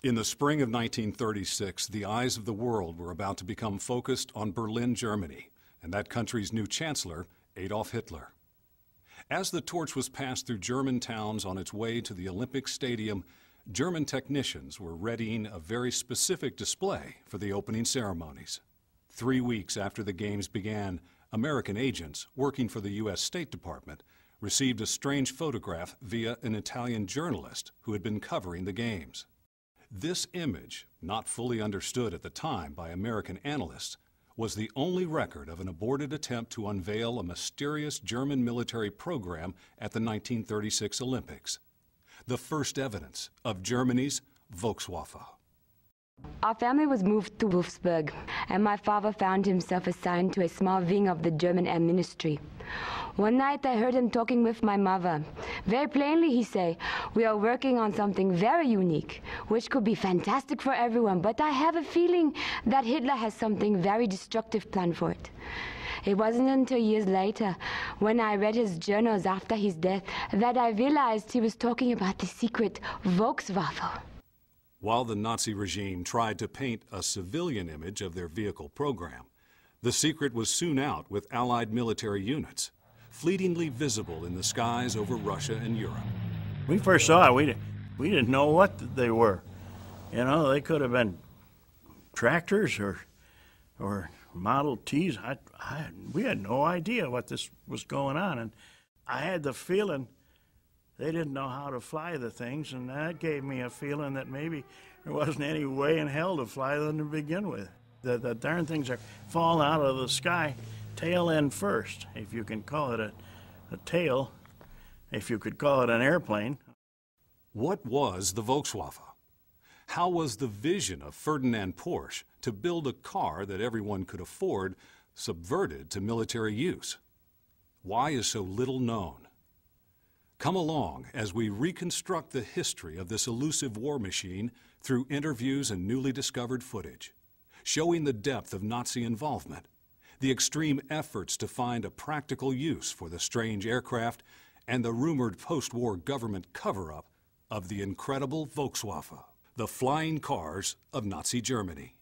In the spring of 1936, the eyes of the world were about to become focused on Berlin, Germany, and that country's new chancellor, Adolf Hitler. As the torch was passed through German towns on its way to the Olympic Stadium, German technicians were readying a very specific display for the opening ceremonies. 3 weeks after the games began, American agents working for the U.S. State Department received a strange photograph via an Italian journalist who had been covering the games. This image, not fully understood at the time by American analysts, was the only record of an aborted attempt to unveil a mysterious German military program at the 1936 Olympics. The first evidence of Germany's VolksWaffen. Our family was moved to Wolfsburg, and my father found himself assigned to a small wing of the German Air Ministry. One night I heard him talking with my mother. Very plainly he said, "We are working on something very unique, which could be fantastic for everyone, but I have a feeling that Hitler has something very destructive planned for it." It wasn't until years later, when I read his journals after his death, that I realized he was talking about the secret VolksWaffen. While the Nazi regime tried to paint a civilian image of their vehicle program, the secret was soon out with Allied military units, fleetingly visible in the skies over Russia and Europe. We first saw it, we didn't know what they were. You know, they could have been tractors or Model Ts. We had no idea what this was going on, and I had the feeling they didn't know how to fly the things, and that gave me a feeling that maybe there wasn't any way in hell to fly them to begin with. The darn things are falling out of the sky, tail end first, if you can call it a tail, if you could call it an airplane. What was the VolksWaffen? How was the vision of Ferdinand Porsche to build a car that everyone could afford subverted to military use? Why is so little known? Come along as we reconstruct the history of this elusive war machine through interviews and newly discovered footage, showing the depth of Nazi involvement, the extreme efforts to find a practical use for the strange aircraft, and the rumored post-war government cover-up of the incredible VolksWaffen, the flying cars of Nazi Germany.